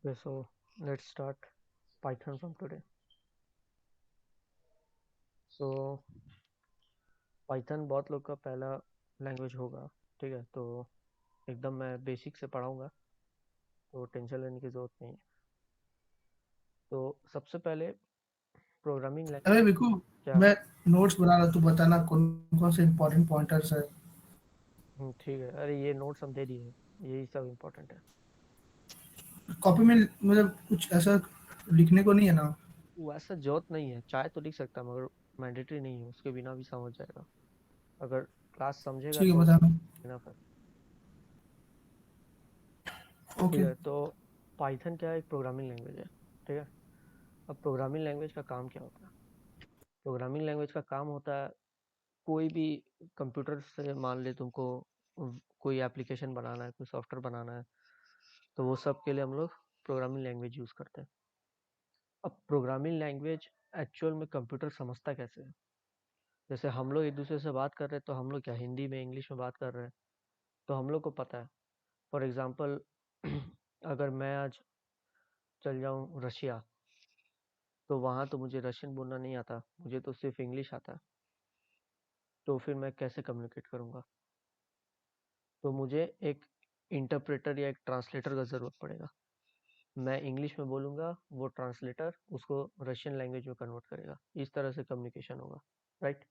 Okay, so let's start Python from today. So Python बहुत लोग का पहला लैंग्वेज होगा, ठीक है। तो एकदम मैं बेसिक से पढ़ाऊंगा, तो टेंशन लेने की ज़रूरत नहीं है। तो सबसे पहले प्रोग्रामिंग अरे लैंग्वेज विकू, क्या। मैं नोट्स बना रहा, तू बताना कौन कौन से इम्पोर्टेंट पॉइंटर्स है। ठीक है, अरे ये नोट्स हम दे दिए हैं, यही सब इम्पोर्टेंट है। कॉपी में मतलब कुछ ऐसा लिखने को नहीं है ना? वो ऐसा जरूरत नहीं है, चाहे तो लिख सकता है मगर मैंडेटरी नहीं है, उसके बिना भी समझ जाएगा। अगर क्लास समझेगा ठीक है, तो बताना। ना फिर। ठीक ओके। है, तो पाइथन क्या है, एक प्रोग्रामिंग लैंग्वेज है, ठीक है। अब प्रोग्रामिंग लैंग्वेज का काम क्या होता है। प्रोग्रामिंग लैंग्वेज का काम होता है, कोई भी कंप्यूटर से मान ले तुमको कोई एप्लीकेशन बनाना है, कोई सॉफ्टवेयर बनाना है, तो वो सब के लिए हम लोग प्रोग्रामिंग लैंग्वेज यूज़ करते हैं। अब प्रोग्रामिंग लैंग्वेज एक्चुअल में कंप्यूटर समझता कैसे है। जैसे हम लोग एक दूसरे से बात कर रहे हैं, तो हम लोग क्या हिंदी में इंग्लिश में बात कर रहे हैं, तो हम लोग को पता है। फॉर एग्जांपल अगर मैं आज चल जाऊं रशिया, तो वहाँ तो मुझे रशियन बोलना नहीं आता, मुझे तो सिर्फ इंग्लिश आता है। तो फिर मैं कैसे कम्युनिकेट करूँगा। तो मुझे एक इंटरप्रेटर या एक ट्रांसलेटर का ज़रूरत पड़ेगा। मैं इंग्लिश में बोलूँगा, वो ट्रांसलेटर उसको रशियन लैंग्वेज में कन्वर्ट करेगा, इस तरह से कम्युनिकेशन होगा, राइट।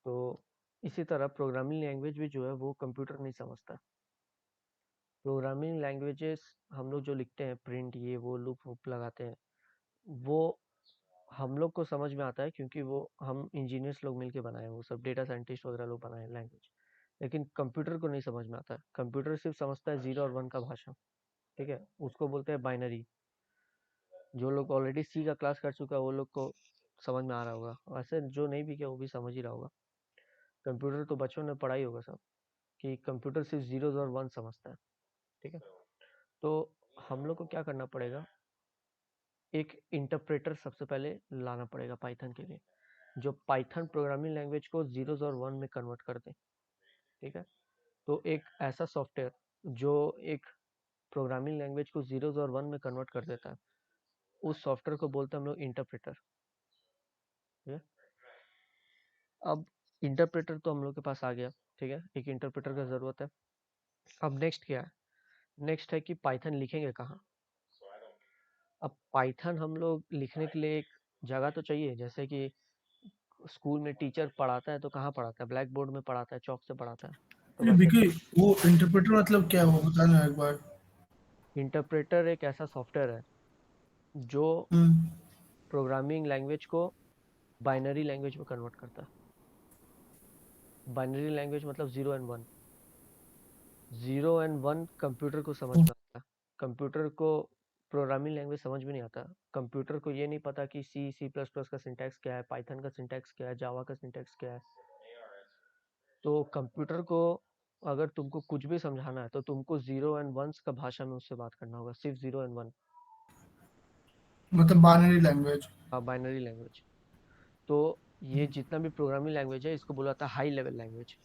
तो इसी तरह प्रोग्रामिंग लैंग्वेज भी जो है वो कंप्यूटर नहीं समझता। प्रोग्रामिंग लैंग्वेजेस हम लोग जो लिखते हैं, प्रिंट ये वो लूप वूप लगाते हैं, वो हम लोग को समझ में आता है, क्योंकि वो हम इंजीनियर्स लोग मिलके बनाए हैं, वो सब डेटा साइंटिस्ट वगैरह लोग बनाए हैं लैंग्वेज। लेकिन कंप्यूटर को नहीं समझ में आता है, कंप्यूटर सिर्फ समझता है 0 और 1 का भाषा, ठीक है। उसको बोलते हैं बाइनरी। जो लोग ऑलरेडी सी का क्लास कर चुका है वो लोग को समझ में आ रहा होगा, वैसे जो नहीं भी किया वो भी समझ ही रहा होगा। कंप्यूटर तो बच्चों ने पढ़ा ही होगा सब, कि कंप्यूटर सिर्फ 0 और 1 समझता है, ठीक है। तो हम लोग को क्या करना पड़ेगा, एक इंटरप्रेटर सबसे पहले लाना पड़ेगा पाइथन के लिए, जो पाइथन प्रोग्रामिंग लैंग्वेज को 0 और 1 में कन्वर्ट कर दे, ठीक है। तो एक ऐसा सॉफ्टवेयर जो एक प्रोग्रामिंग लैंग्वेज को 0 और 1 में कन्वर्ट कर देता है, उस सॉफ्टवेयर को बोलते हैं हम लोग इंटरप्रेटर, ठीक है। अब इंटरप्रेटर तो हम लोग के पास आ गया, ठीक है, एक इंटरप्रेटर का ज़रूरत है। अब नेक्स्ट क्या है, नेक्स्ट है कि पाइथन लिखेंगे कहाँ। अब पाइथन हम लोग लिखने के लिए एक जगह तो चाहिए, जैसे कि स्कूल में टीचर पढ़ाता है तो कहाँ पढ़ाता है, ब्लैक बोर्ड में पढ़ाता है, चौक से पढ़ाता है। तो अरे वैसे विकी, वो इंटरप्रेटर मतलब क्या है, वो बताना एक बार। इंटरप्रेटर एक ऐसा सॉफ्टवेयर है जो हम्म। प्रोग्रामिंग लैंग्वेज को बाइनरी लैंग्वेज में कन्वर्ट करता है। बाइनरी लैंग्वेज मतलब 0 और 1। 0 और 1 कंप्यूटर को समझ में आता है, कंप्यूटर को प्रोग्रामिंग लैंग्वेज समझ में नहीं आता। कंप्यूटर को ये नहीं पता कि सी सी प्लस प्लस का सिंटैक्स क्या है, पाइथन का सिंटैक्स क्या है, जावा का सिंटैक्स क्या है। तो कंप्यूटर को अगर तुमको कुछ भी समझाना है, तो तुमको 0 और 1 का भाषा में उससे बात करना होगा, सिर्फ 0 और 1। मतलब बाइनरी लैंग्वेज। हाँ, बाइनरी लैंग्वेज। तो ये जितना भी प्रोग्रामिंग लैंग्वेज है, इसको बोला जाता है हाई लेवल लैंग्वेज।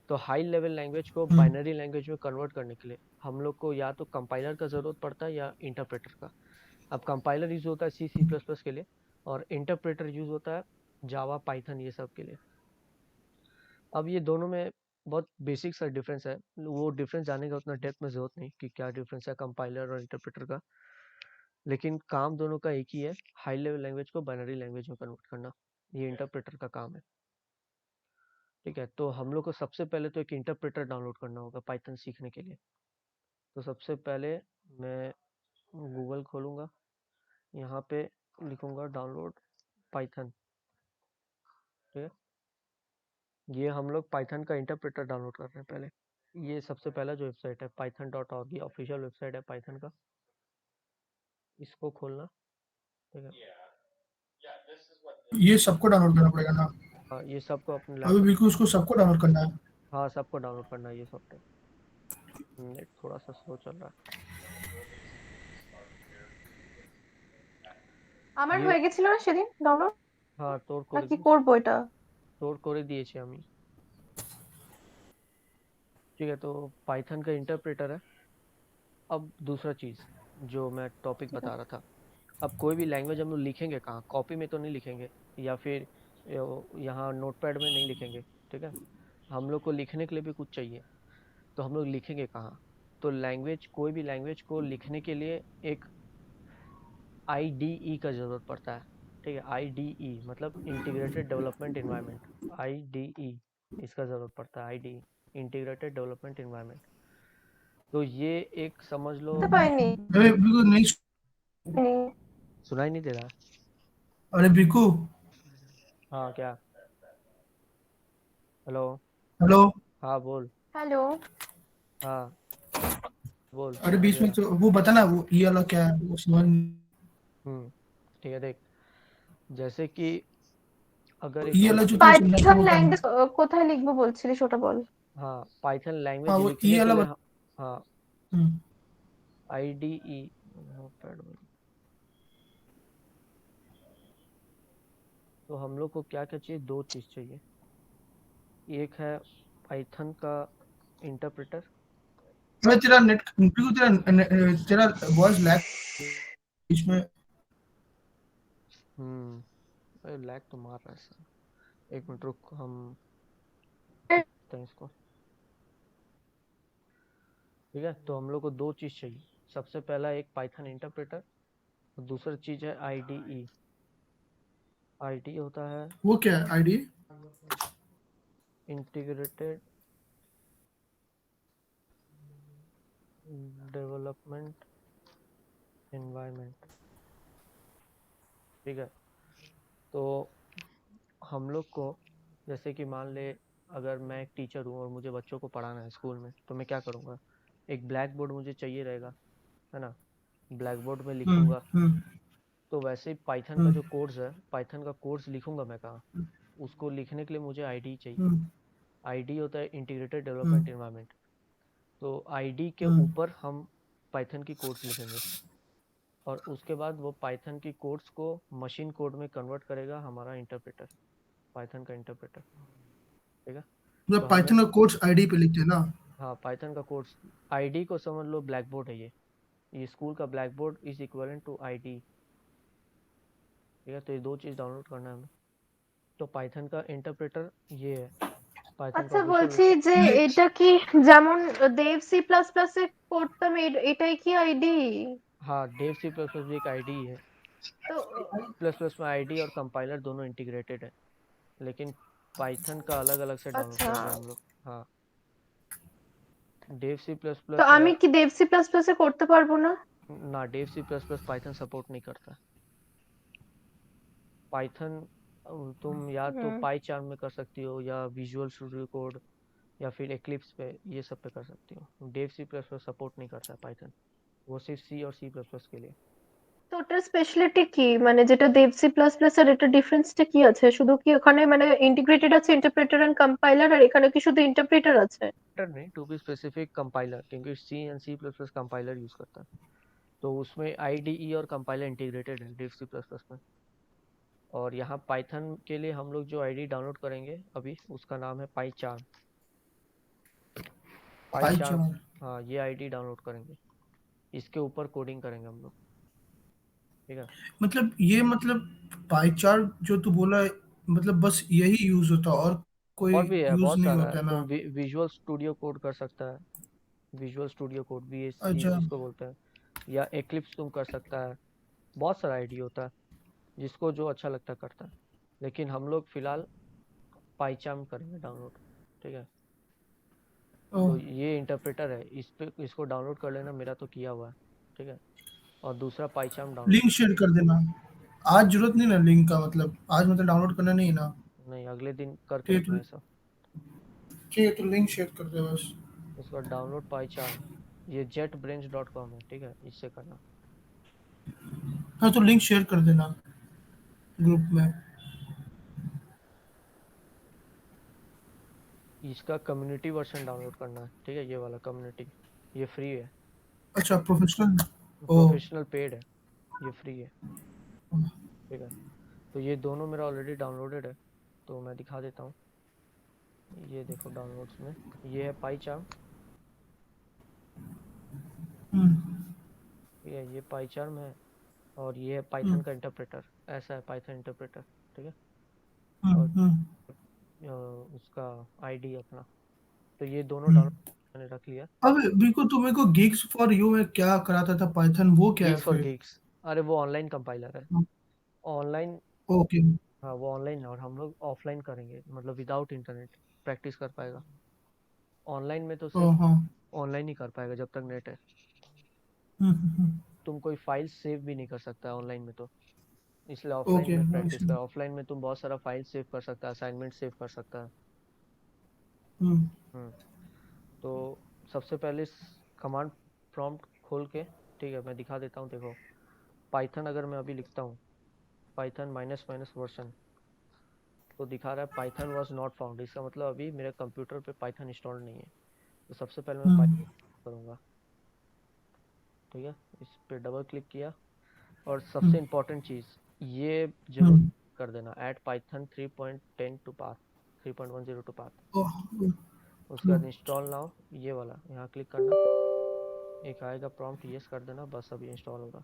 तो हाई लेवल लैंग्वेज को हम्म। बाइनरी लैंग्वेज में कन्वर्ट करने के लिए हम लोग को या तो कंपाइलर का ज़रूरत पड़ता है या इंटरप्रेटर का। अब कंपाइलर यूज़ होता है सी सी प्लस प्लस के लिए, और इंटरप्रेटर यूज़ होता है जावा पाइथन ये सब के लिए। अब ये दोनों में बहुत बेसिक सा डिफरेंस है, वो डिफरेंस जानने का उतना डेप्थ में ज़रूरत नहीं कि क्या डिफरेंस है कंपाइलर और इंटरप्रेटर का। लेकिन काम दोनों का एक ही है, हाई लेवल लैंग्वेज को बाइनरी लैंग्वेज में कन्वर्ट करना, ये इंटरप्रेटर का काम है, ठीक है। तो हम लोग को सबसे पहले तो एक इंटरप्रेटर डाउनलोड करना होगा पाइथन सीखने के लिए। तो सबसे पहले मैं गूगल खोलूँगा, यहाँ पे लिखूँगा डाउनलोड पाइथन, ठीक है। ये हम लोग पाइथन का इंटरप्रेटर डाउनलोड कर रहे हैं पहले। ये सबसे पहला जो वेबसाइट है python.org, ये ऑफिशियल वेबसाइट है पाइथन का, इसको खोलना, ठीक है। ये सबको डाउनलोड करना पड़ेगा ना? हाँ, ये सबको अपने अभी लैपटॉप। विकी, उसको सबको डाउनलोड करना है? हाँ, सबको डाउनलोड करना है ये सॉफ्टवेयर। नेट थोड़ा सा स्लो चल रहा আমার है ये। হয়ে গেছিল না সেদিন ডাউনলোড, हाँ, নাকি করবো এটা? তোর করে দিয়েছি আমি, ठीक है। तो पाइथन का इंटरप्रेटर है। अब दूसरा चीज़, जो मैं टॉपिक बता रहा था। अब कोई भी लैंग्वेज हम लोग लिखेंगे कहाँ? कॉपी में तो नहीं लिखेंगे, या फिर यहाँ नोटपैड में नहीं लिखेंगे, ठीक है? हम लोग को लिखने के लिए भी कुछ चाहिए, तो हम लोग लिखेंगे कहाँ? तो लैंग्वेज, कोई भी लैंग्वेज को लिखने के लिए एक आईडीई का ज़रूरत पड़ता है, ठीक है? आईडीई मतलब इंटीग्रेटेड डेवलपमेंट इन्वायरमेंट, आईडीई इसका ज़रूरत पड़ता है, आईडीई इंटीग्रेटेड डेवलपमेंट इन्वायरमेंट। तो ये एक समझ लो। तो पाइनी अरे बिल्कुल नहीं। नहीं। सुनाई नहीं दे रहा? अरे बिकू, हाँ, क्या? हेलो। हेलो। हाँ बोल। हेलो। हाँ बोल, अरे सुनाई बीच दे में रहा। तो वो बता ना, वो ये वाला क्या है वो समझ ठीक है, देख, जैसे कि अगर एक ये वाला जो कंप्यूटर। तुम समझा था পাইথন वो करना। ল্যাঙ্গুয়েজ কোথায় লিখবো বলছিলিস ওটা বল। हाँ, पाइथन हाँ लैंग्वेज वो ये लिखने के वाला लिए हाँ, हम्म, आईडीई नोटपैड में। तो हम लोग को क्या क्या चाहिए? दो चीज़ चाहिए। एक है पाइथन का इंटरप्रेटर। मैं तेरा नेट बिल्कुल तेरा वॉइस लैग बीच में। अरे लैग तो मार रहा है सर। एक मिनट रुक, हम এর ठीक करते हैं इसको। ठीक है, तो हम लोग को दो चीज़ चाहिए। सबसे पहला एक पाइथन इंटरप्रेटर, और दूसरा चीज़ है आईडीई। आईडी होता है वो क्या है आईडी? इंटीग्रेटेड डेवलपमेंट एनवायरनमेंट, ठीक है? तो हम लोग को, जैसे कि मान ले, अगर मैं एक टीचर हूँ और मुझे बच्चों को पढ़ाना है स्कूल में, तो मैं क्या करूँगा? एक ब्लैक बोर्ड मुझे चाहिए रहेगा, है ना? ब्लैक बोर्ड में लिखूंगा। हम्म तो वैसे ही पाइथन का हम्म जो कोर्स है, पाइथन का कोर्स लिखूंगा मैं कहाँ? उसको लिखने के लिए मुझे आईडी चाहिए। हम्म आईडी होता है इंटीग्रेटेड डेवलपमेंट हम्म एनवायरनमेंट। तो आईडी के हम्म ऊपर हम पाइथन की कोड्स लिखेंगे, और उसके बाद वो पाइथन की कोड्स को मशीन कोड में कन्वर्ट करेगा हमारा इंटरप्रेटर, पाइथन का इंटरप्रेटर, ठीक है? तो मतलब हमें, पाइथन का कोड्स आईडी पे लिखते हैं ना? हाँ, पाइथन का कोड्स, आईडी को समझ लो ब्लैक बोर्ड है ये स्कूल का black board is equivalent to ID, ठीक है? तो ये दो चीज़ डाउनलोड करना है हमें। तो पाइथन का इंटरप्रेटर ये है, पाइथन का আচ্ছা ऑफिशियल বলছি वेबसाइट। যে ये এটা কি যেমন দেব সি প্লাস প্লাস এ করতাম এটাই কি আইডি? हाँ, डेव सी प्लस प्लस भी एक आईडी है। তো प्लस प्लस में आईडी और कंपाइलर दोनों इंटीग्रेटेड है, लेकिन पाइथन का अलग अलग से डाउनलोड আচ্ছা, करेंगे हम लोग। हाँ, डेव सी प्लस তো प्लस আমি কি দেব সি প্লাস प्लस এ করতে পারবো ना? ना, Dev C plus plus Python support नहीं करता। पाइथन तुम या तो হুম। पाई चार्म में कर सकती हो, या विजुअल स्टूडियो कोड, या फिर एक्लिप्स पे, ये सब पे कर सकती हो। Dev C plus plus support नहीं करता है पाइथन, वो सिर्फ सी और सी प्लस प्लस के लिए। তো ওটার স্পেশালিটি কি, মানে যেটা দেব সি প্লাস প্লাস আর এটা ডিফারেন্সটা কি আছে? শুধু কি ওখানে মানে ইন্টিগ্রেটেড আছে ইন্টারপ্রেটার এন্ড কম্পাইলার, আর এখানে কি শুধু ইন্টারপ্রেটার আছে? नहीं, टू बी स्पेसिफिक कंपाइलर, क्योंकि C and C plus plus compiler use करता है, तो उसमें आईडीई और कंपाइलर इंटीग्रेटेड है डेव सी प्लस प्लस में। और यहाँ पाइथन के लिए हम लोग जो आईडी डाउनलोड करेंगे अभी, उसका नाम है पाईचार्म। पाईचार्म, पाइथन हाँ, ये आईडी डाउनलोड करेंगे, इसके ऊपर कोडिंग करेंगे हम लोग, ठीक है? मतलब ये मतलब पाइचार्ट जो तू बोला है, मतलब बस यही यूज होता है और कोई और भी है, यूज बहुत नहीं सारा है। होता है ना? तुम विजुअल स्टूडियो कोड कर सकता है, विजुअल स्टूडियो कोड वीएससी अच्छा। जिसको बोलते हैं, या एक्लिप्स तुम कर सकता है। बहुत सारा आईडी होता है, जिसको जो अच्छा लगता है करता है, लेकिन हम लोग फिलहाल पाईचार्म करेंगे डाउनलोड, ठीक है? ओ, तो ये इंटरप्रेटर है, इस पे इसको डाउनलोड कर लेना, मेरा तो किया हुआ है, ठीक है? और दूसरा पाईचार्म डाउनलोड लिंक कर शेयर लेना। कर देना। आज जरूरत नहीं ना लिंक का, मतलब आज मतलब डाउनलोड करना नहीं है ना? नहीं, अगले दिन करके ठीक रखना है है सब। ठीक है, तो लिंक शेयर कर दे बस। इसका डाउनलोड पाईचार्म, ये jetbrains.com है, ठीक है? इससे करना। हाँ तो लिंक शेयर कर देना ग्रुप में। इसका कम्युनिटी वर्जन डाउनलोड करना है, ठीक है? ये वाला कम्युनिटी, ये फ्री है। अच्छा प्रोफेशनल। ओ। प्रोफेशनल पेड है, ये फ्री है, ठीक है? तो ये दोनों मेरा ऑलरेडी डाउनलोडेड है, तो मैं दिखा देता हूँ। ये देखो डाउनलोड्स में, ये है पाईचार्म, हम्म ठीक है, ये पाइचार्म है और ये है पाइथन का इंटरप्रेटर, ऐसा है पाइथन इंटरप्रेटर, ठीक है। और उसका आईडी अपना, तो ये दोनों डाउनलोड मैंने रख लिया। अब मेरे को गिग्स फॉर यू में क्या कराता था पाइथन, वो क्या है गिग्स फॉर फिर? गिग्स, अरे वो ऑनलाइन कंपाइलर है, ऑनलाइन। ओके। हाँ वो ऑनलाइन, और हम लोग ऑफलाइन करेंगे, मतलब विदाउट इंटरनेट प्रैक्टिस कर पाएगा। ऑनलाइन में तो ओ सिर्फ हाँ। ऑनलाइन ही कर पाएगा जब तक नेट है। तुम कोई फाइल सेव भी नहीं कर सकता ऑनलाइन में, तो इसलिए ऑफलाइन ओके में हाँ प्रैक्टिस कर। इसलिए। ऑफलाइन में तुम बहुत सारा फाइल सेव कर सकता है, असाइनमेंट सेव कर सकता है। हम्म हम्म तो सबसे पहले कमांड प्रॉम्प्ट खोल के, ठीक है मैं दिखा देता हूँ, देखो। पाइथन अगर मैं अभी लिखता हूँ, पाइथन माइनस माइनस वर्जन, तो दिखा रहा है पाइथन वाज नॉट फाउंड, इसका मतलब अभी मेरे कंप्यूटर पे पाइथन इंस्टॉल नहीं है। तो सबसे पहले मैं हम्म पाइथन करूँगा, ठीक है। इस पे डबल क्लिक किया, और सबसे हम्म इम्पोर्टेंट चीज़, ये जरूर हम्म, कर देना, add Python 3.10 to path, 3.10 to path. ओह, उसके बाद इंस्टॉल नाउ, ये वाला यहाँ क्लिक करना, एक आएगा प्रॉम्प्ट, यस कर देना, बस अभी इंस्टॉल होगा।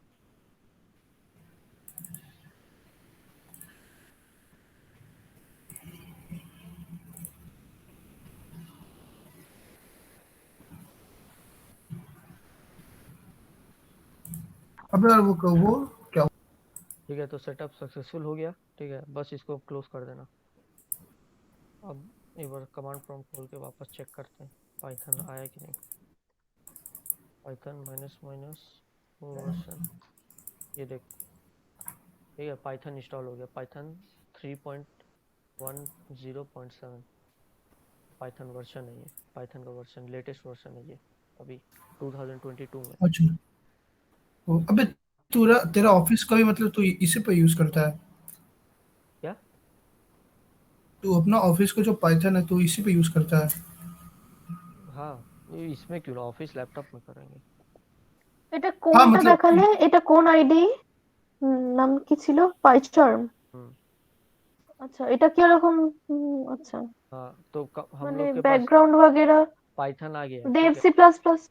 अब यार वो क्या? ठीक है, तो सेटअप सक्सेसफुल हो गया, ठीक है, बस इसको क्लोज कर देना। अब एक बार कमांड प्रॉम्प्ट खोल के वापस चेक करते हैं पाइथन आया कि नहीं। पाइथन माइनस माइनस वर्जन, ये देख, ठीक है पाइथन इंस्टॉल हो गया, पाइथन 3.10.7 पाइथन वर्जन है ये, पाइथन का वर्जन लेटेस्ट वर्जन है ये, अभी 2022 में। अच्छा। अबे तेरा तेरा ऑफिस का भी मतलब तू इसे पे यूज करता है? क्या? तू अपना ऑफिस का जो पाइथन है तू इसी पे यूज करता है? हाँ, ये इसमें क्यों ना, ऑफिस लैपटॉप में करेंगे। এটা हाँ কোনটা मतलब দেখালে? এটা কোন আইডি? নাম কি ছিল? পাইচার্ম। हम्म আচ্ছা, এটা কি রকম? আচ্ছা, हाँ, तो हम মানে लोग के पास ব্যাকগ্রাউন্ড वगैरह पाइथन आ गया है, देव ठीक है। C plus plus.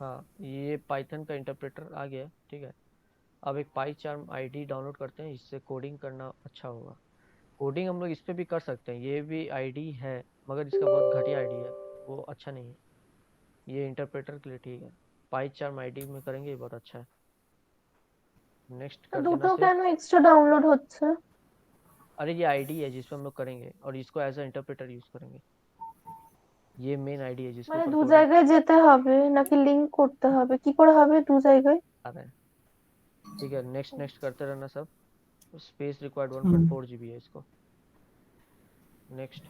हाँ, ये पाइथन का इंटरप्रेटर आ गया है, ठीक है। अब एक पाईचार्म आईडी डाउनलोड करते हैं, इससे कोडिंग करना अच्छा होगा। कोडिंग हम लोग इस पे भी कर सकते हैं, ये भी आईडी है, मगर इसका बहुत घटिया आईडी है, वो अच्छा नहीं है। ये इंटरप्रेटर के लिए ठीक है, पाईचार्म आईडी में करेंगे, ये बहुत अच्छा है। नेक्स्ट कर देना দুটো सिर्फ। কেন এক্সট্রা ডাউনলোড হচ্ছে? अरे ये आईडी है जिसपे हम लोग करेंगे, और इसको एज अ इंटरप्रेटर यूज करेंगे। ये मेन आईडी है जिसके মানে ऊपर দু कोडिंग জায়গায় যেতে হবে নাকি লিংক করতে হবে? কি করে হবে দু জায়গায়? आ रहा है। ठीक है, नेक्स्ट नेक्स्ट करते रहना सब। स्पेस रिक्वायर्ड हम्म 1.4 GB है इसको। नेक्स्ट,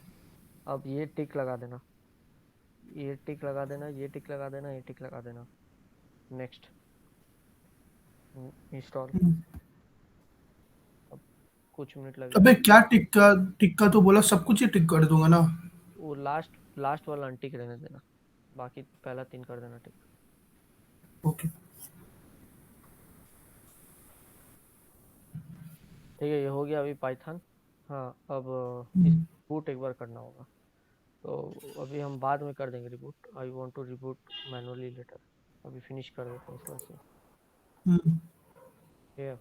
अब ये टिक लगा देना, ये टिक लगा देना, ये टिक लगा देना, ये टिक लगा देना। Next, install. हम्म। अब कुछ मिनट अबे लगेगा। क्या टिक्का? टिक्का तो बोला सब कुछ ही टिक कर दूंगा ना। वो लास्ट लास्ट वाला अनटिक रहने देना, बाकी पहला 3 कर देना टिक। ओके। ठीक है, ये हो गया अभी पाइथन। हाँ, अब इस हम्म बूट एक बार करना होगा, तो अभी हम बाद में कर देंगे reboot. I want to reboot manually later, अभी फिनिश कर देते हैं इसको ऐसे ही। हम्म ठीक है,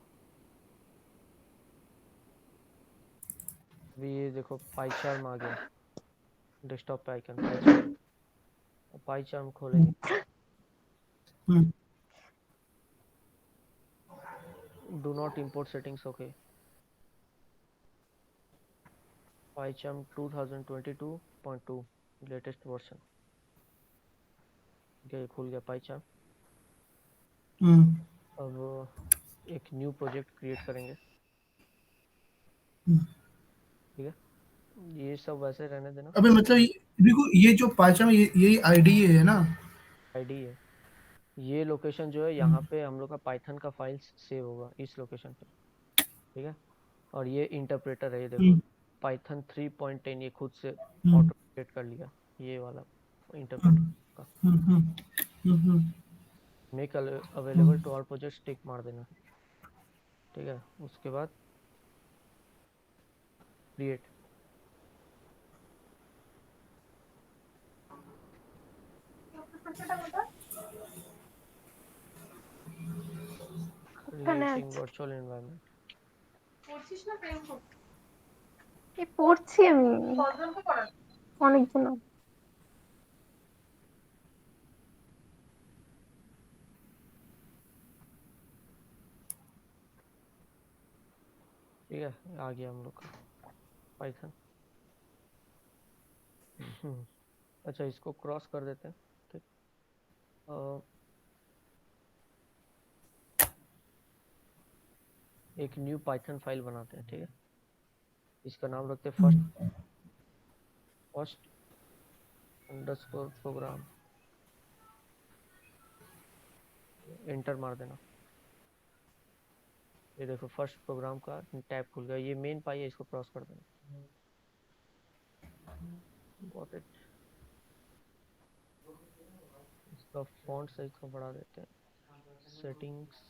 अभी ये देखो पाईचार्म आ गया, डेस्कटॉप पे आइकन पाईचार्म। पाईचार्म खोलेंगे, hmm do not import settings, okay. PyCharm 2022.2 latest version, ठीक है, ये खुल गया पाईचार्म। हम्म अब एक न्यू प्रोजेक्ट क्रिएट करेंगे, हम्म। ठीक है। ये सब वैसे रहने देना। अबे मतलब देखो ये जो पहचान यही आईडी है ना? आईडी है, ये लोकेशन जो है यहाँ हम्म पे हम लोग का पाइथन का फाइल सेव होगा, इस लोकेशन पे, ठीक है। और ये इंटरप्रेटर है, ये देखो, हम्म पाइथन 3.10 ये खुद से हम्म ऑटो क्रिएट कर लिया, ये वाला इंटरप्रेटर हम्म का। Hmm hmm hmm make available hmm. To all project tick मार देना, ठीक है। उसके बाद क्रिएट, Launching virtual environment. এই পড়ছি আমি অনেকজন। ठीक है, आ गया हम लोग का पाइथन। अच्छा, इसको क्रॉस कर देते हैं। ठीक, एक न्यू पाइथन फाइल बनाते हैं। ठीक है, इसका नाम रखते हैं फर्स्ट अंडरस्कोर प्रोग्राम। एंटर मार देना। ये देखो फर्स्ट प्रोग्राम का टैब खुल गया। ये मेन पाई है, इसको क्रॉस कर देना। Got it. इसका फॉन्ट साइज को बढ़ा देते हैं। Settings,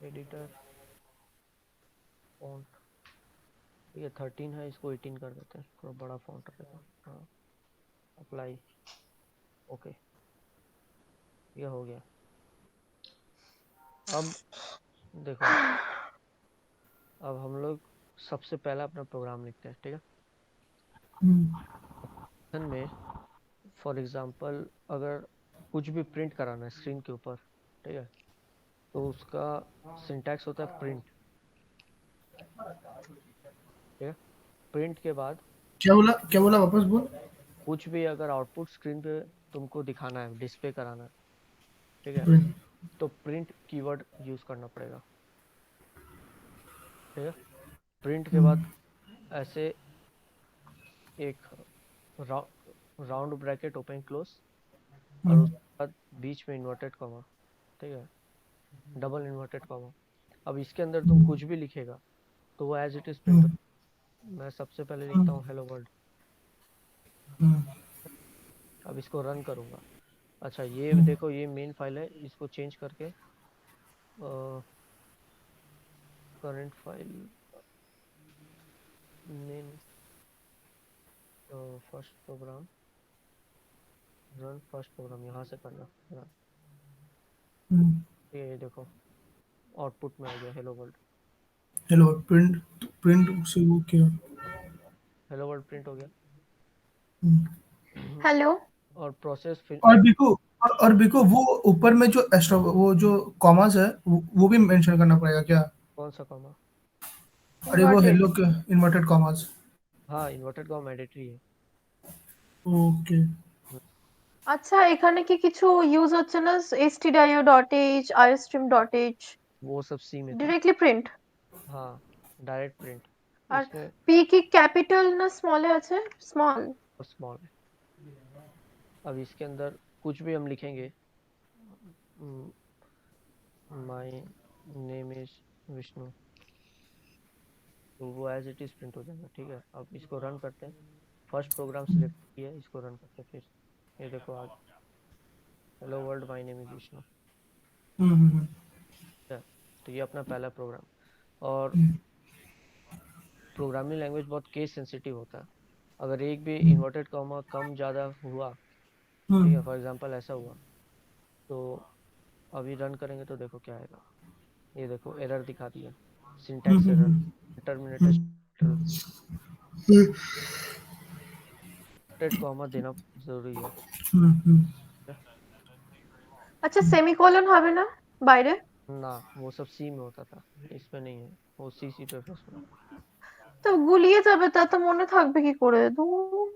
editor, font. ये 13 है, इसको 18 कर देते हैं, थोड़ा बड़ा फॉन्ट रहेगा। हाँ, अप्लाई, ओके, ये हो गया। अब देखो, अब हम लोग सबसे पहला अपना प्रोग्राम लिखते हैं। ठीक है, पाइथन में फॉर एग्जांपल अगर कुछ भी प्रिंट कराना है स्क्रीन के ऊपर, ठीक है, तो उसका सिंटैक्स होता है प्रिंट। ठीक है, प्रिंट के बाद क्या बोला वापस बोल। कुछ भी अगर आउटपुट स्क्रीन पे तुमको दिखाना है, डिस्प्ले कराना है, ठीक है, तो प्रिंट कीवर्ड यूज करना पड़ेगा। ठीक है, प्रिंट के बाद ऐसे एक राउंड ब्रैकेट ओपन क्लोज, और उसके बाद बीच में इन्वर्टेड कॉमा। ठीक है, डबल इन्वर्टेड कॉमा। अब इसके अंदर तुम कुछ भी लिखेगा तो वो एज इट इज प्रिंट। मैं सबसे पहले लिखता हूँ हेलो वर्ल्ड। अब इसको रन करूंगा। अच्छा, ये देखो, ये मेन फाइल है, इसको चेंज करके current file name, first program, run first program, यहाँ से करना। ये देखो आउटपुट में आ गया हेलो वर्ल्ड। हेलो प्रिंट से वो क्या, हेलो वर्ल्ड प्रिंट हो गया। हेलो। और प्रोसेस और बिको वो ऊपर में जो एक्स्ट्रा वो जो कॉमास है वो भी मेंशन करना पड़ेगा क्या? कौन सा कॉमा? अरे वो हेलो के इन्वर्टेड कॉमास। हाँ, इन्वर्टेड कॉमा मैंडेटरी है। ओके। আচ্ছা, এখানে কি কিছু ইউজ হচ্ছে না? stdio.h, iostream.h वो सब सी में था। Directly print. हाँ, डायरेक्ट प्रिंट। আর इसमें পি কি ক্যাপিটাল না স্মলে আছে? স্মল। स्मॉल है। अब इसके अंदर कुछ भी हम लिखेंगे, माय नेम इज विष्णु, तो वो एज इट इज प्रिंट हो जाएगा। ठीक है, अब इसको रन करते हैं। फर्स्ट प्रोग्राम सिलेक्ट किया, इसको रन करते हैं। फिर ये देखो आज hello world my name is Vishnu. तो ये अपना पहला प्रोग्राम। और प्रोग्रामिंग लैंग्वेज बहुत केस सेंसिटिव होता है। अगर एक भी इन्वर्टेड कॉमा कम ज़्यादा हुआ, ठीक है, फॉर एग्जांपल ऐसा हुआ, तो अभी रन करेंगे तो देखो क्या आएगा। ये देखो एरर दिखा दिया, सिंटैक्स एरर, टर्मिनेटेड कॉमा देना जरूरी है। আচ্ছা, সেমিকোলন হবে না বাইরে? ना, वो सब सी में होता था, इसमें नहीं है, वो सी प्लस प्लस में। তো গুলিয়ে যাবে, তা তো মনে থাকবে কি করে? ধুর।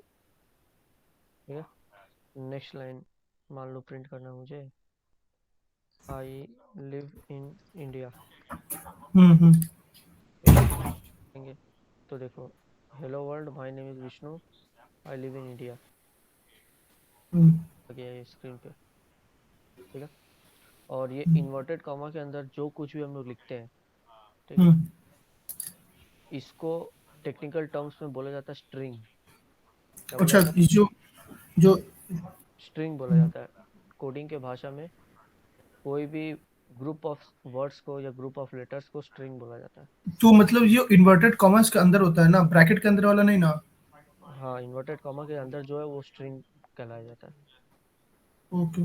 ठीक है, नेक्स्ट लाइन मान लो प्रिंट करना है मुझे, आई लिव इन इंडिया। तो देखो hello world my name is Vishnu, I live in India आ गया ये स्क्रीन पे। ठीक है, और ये इन्वर्टेड कॉमा के अंदर जो कुछ भी हम लोग लिखते हैं, ठीक है, इसको टेक्निकल टर्म्स में बोला जाता है स्ट्रिंग। अच्छा, जो स्ट्रिंग बोला जाता है कोडिंग के भाषा में। कोई भी ग्रुप ऑफ वर्ड्स को या ग्रुप ऑफ लेटर्स को स्ट्रिंग बोला जाता है। तो मतलब ये इन्वर्टेड कॉमास के अंदर होता है ना, ब्रैकेट के अंदर वाला नहीं ना? हाँ, इन्वर्टेड कॉमा के अंदर जो है वो स्ट्रिंग कहलाया जाता है। ओके।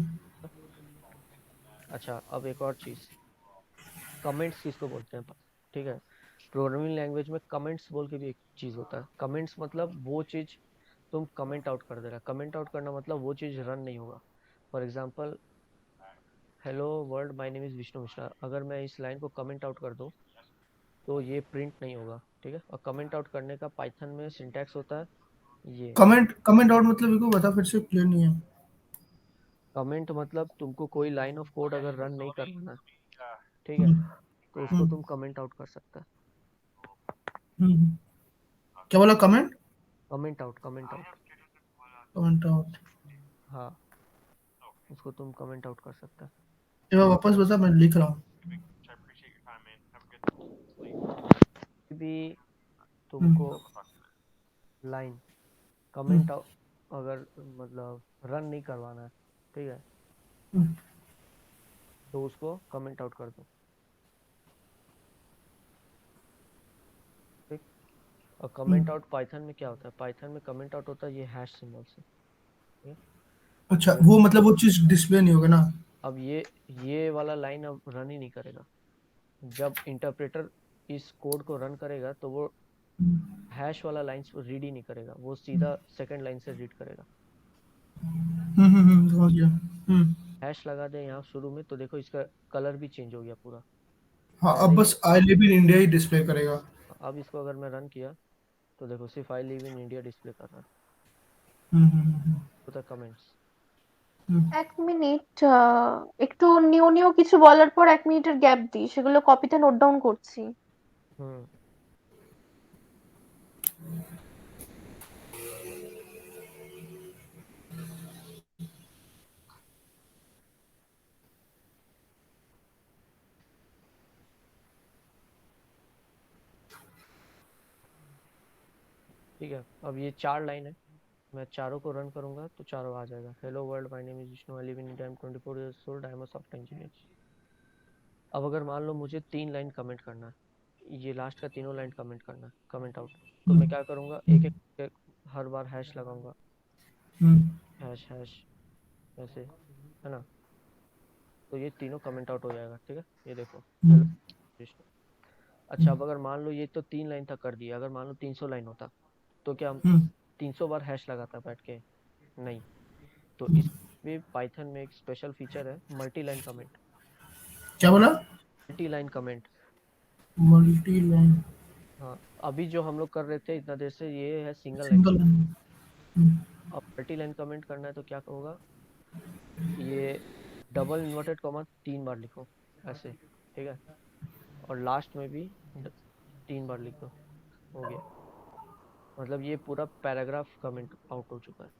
अच्छा, अब एक और चीज, कमेंट्स किसको बोलते हैं, ठीक है। प्रोग्रामिंग लैंग्वेज में कमेंट्स बोल के भी एक चीज होता है। कमेंट्स मतलब वो चीज तुम कमेंट आउट कर दे रहा। कमेंट आउट करना मतलब वो चीज रन नहीं होगा। For example, hello world, my name is Vishnu Mishra, अगर मैं इस लाइन को कमेंट आउट कर दूं तो ये प्रिंट नहीं होगा, ठीक है। और कमेंट आउट करने का पाइथन में सिंटैक्स होता है ये। कमेंट कमेंट आउट मतलब मेरे को बता, फिर से क्लियर नहीं है। कमेंट मतलब तुमको कोई लाइन ऑफ कोड अगर रन नहीं करना है, ठीक है, हम्म, तो उसको हम्म, तुम कमेंट आउट कर सकता है। हम्म। क्या बोला? Comment? Comment out, comment out, comment out. हाँ, उसको तुम कमेंट आउट कर सकता है। एक बार वापस बता, मैं लिख रहा हूँ। भी हम्म, तुमको लाइन हम्म, कमेंट अगर मतलब रन नहीं करवाना है, ठीक है, हम्म, तो उसको कमेंट आउट कर दो, ठीक। और कमेंट हम्म। आउट पाइथन में क्या होता है, पाइथन में कमेंट आउट होता है ये हैश सिंबल से, ठीक है। अच्छा, अगर वो मतलब वो चीज डिस्प्ले नहीं होगा ना? अब ये वाला लाइन अब रन ही नहीं करेगा। जब इंटरप्रेटर इस कोड को रन करेगा तो वो हैश वाला लाइन रीड ही नहीं करेगा, वो सीधा सेकंड लाइन से रीड करेगा। समझ गया। हम्म। हैश लगा दे यहाँ शुरू में तो देखो इसका कलर भी चेंज हो गया पूरा। हाँ, अब पहले ये, बस आई live in India he display करेगा। अब इसको अगर मैं रन किया तो देखो सिर्फ आई लिव इन इंडिया डिस्प्ले कर रहा है। हम्म, हम्म, हम्म, होता कमेंट्स। हम्म। এক মিনিট, একটু নিউ নিউ কিছু বলার পর 1 মিনিটের গ্যাপ দিই, সেগুলো কপিতে নোট ডাউন করছি। हम्म, ठीक है। अब ये 4 लाइन है, मैं चारों को रन करूंगा तो चारों आ जाएगा। Hello world, my name is Vishnu, I live in India, I am 24 years old, I am a software engineer. अब अगर मान लो मुझे 3 लाइन कमेंट करना है, ये लास्ट का तीनों लाइन कमेंट करना है, कमेंट आउट, तो मैं हम्म, क्या करूंगा, एक एक हर बार हैश लगाऊंगा, हम्म, हैश हैश, ऐसे, है ना। तो ये तीनों कमेंट आउट हो जाएगा, ठीक है। ये देखो, हेलो हम्म, विष्णु। अच्छा, अब अगर मान लो ये तो 3 लाइन तक कर दिया, अगर मान लो 300 लाइन होता तो क्या हम हम्म, 300 बार हैश लगाता बैठ के? नहीं। तो हम्म। इस भी पाइथन में एक स्पेशल फीचर है, मल्टी लाइन कमेंट। क्या बोला? Multi line comment, multi line? हाँ। अभी जो हम लोग कर रहे थे इतना देर से ये है single line single comment. Line? हम्म, अब मल्टी लाइन कमेंट करना है तो क्या होगा, ये डबल इन्वर्टेड कॉमा 3 बार लिखो, ऐसे, ठीक है। और लास्ट में भी 3 बार लिख दो, हो गया। मतलब ये पूरा पैराग्राफ कमेंट आउट हो चुका है।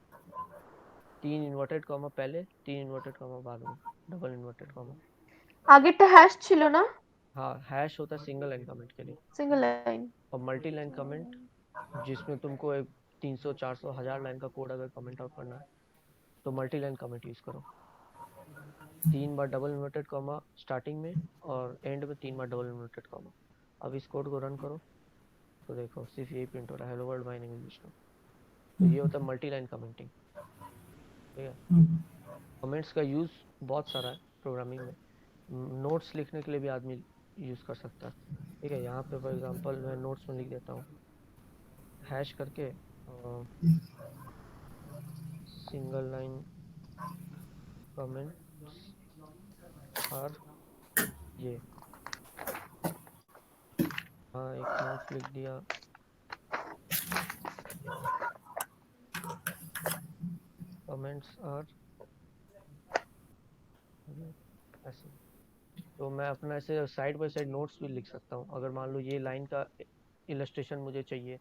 3 इन्वर्टेड कॉमा पहले, 3 इन्वर्टेड कॉमा बाद में, डबल इन्वर्टेड कॉमा। আগেরটা হ্যাশ ছিল না? हाँ, हैश होता है सिंगल लाइन कमेंट के लिए। Single line. और मल्टी लाइन कमेंट जिसमें तुमको एक 300 400 1000 लाइन का कोड अगर कमेंट आउट करना है तो मल्टी लाइन कमेंट यूज करो। 3 बार डबल इन्वर्टेड कॉमा स्टार्टिंग में और एंड में 3 बार डबल इन्वर्टेड कॉमा। अब इस कोड को रन करो तो देखो सिर्फ यही प्रिंट हो रहा है, hello world, my name is Vishnu. तो ये होता है मल्टी लाइन कमेंटिंग, ठीक है। हम्म, कमेंट्स का यूज बहुत सारा है प्रोग्रामिंग में। नोट्स लिखने के लिए भी आदमी यूज कर सकता है, ठीक है। यहाँ पे फॉर एग्जांपल मैं नोट्स में लिख देता हूँ हैश करके, सिंगल लाइन कमेंट्स आर ये, हाँ, एक नोट्स लिख दिया, कमेंट्स आर ये, ऐसे। तो मैं अपना ऐसे साइड बाय साइड नोट्स भी लिख सकता हूँ, अगर मान लो ये लाइन का इलस्ट्रेशन मुझे चाहिए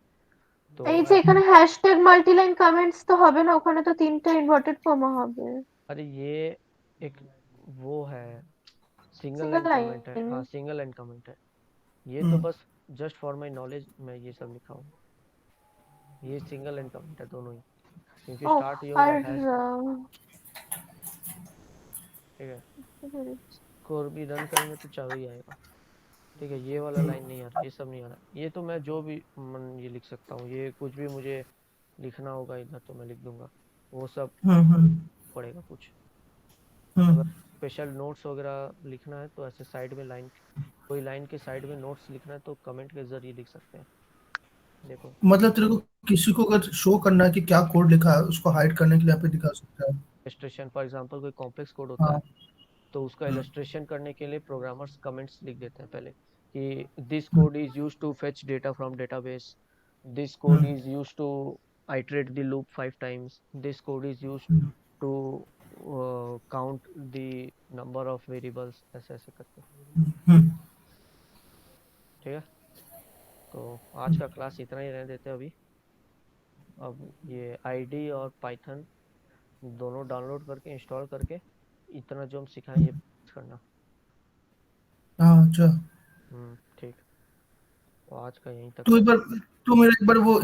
तो এই যে এখানে হ্যাশট্যাগ মাল্টিলাইন কমেন্টস তো হবে না, ওখানে তো 3টা ইনভার্টেড কমা হবে। अरे ये एक वो है, सिंगल সিঙ্গেল लाइन कमेंट है, লাইন। हाँ, सिंगल लाइन कमेंट है। ये तो हम्म, बस जस्ट फॉर माई नॉलेज मैं ये सब लिखा हूँ। ये सिंगल लाइन कमेंट है दोनों ही, क्योंकि ও, स्टार्ट ये আর होगा हैश से, ठीक है। বুঝতে পেরেছি। को भी रन करेंगे तो चारों ही आएगा, ठीक है। ये वाला लाइन नहीं आ रहा, ये सब नहीं आ रहा। ये तो मैं जो भी मन ये लिख सकता हूँ, ये कुछ भी मुझे लिखना होगा इधर तो मैं लिख दूंगा, वो सब हम्म, पड़ेगा कुछ। अगर हम्म, स्पेशल नोट्स वगैरह लिखना है तो ऐसे साइड में लाइन, कोई लाइन के साइड में नोट्स लिखना है तो कमेंट के जरिए लिख सकते हैं। देखो मतलब तेरे को किसी को अगर शो करना है कि क्या कोड लिखा है, उसको हाइड करने के लिए यहाँ पे दिखा सकता है। इलस्ट्रेशन फॉर एग्जांपल कोई कॉम्प्लेक्स कोड होता है हाँ। तो उसका हम्म, इलस्ट्रेशन करने के लिए प्रोग्रामर्स कमेंट्स लिख देते हैं पहले कि this code is used to fetch data from database, this code hmm, is used to iterate the loop 5 times, this code is used hmm, to count the number of variables, ऐसे ऐसे करके। हम्म, ठीक है, तो आज का क्लास इतना ही रहने देते हैं अभी। अब ये आईडी और पाइथन दोनों डाउनलोड करके इंस्टॉल करके इतना जो हम सिखाएं ये करना। हाँ अच्छा। ठीक, तो आज का यहीं तक तू था। एक बार, तू मेरा एक बार वो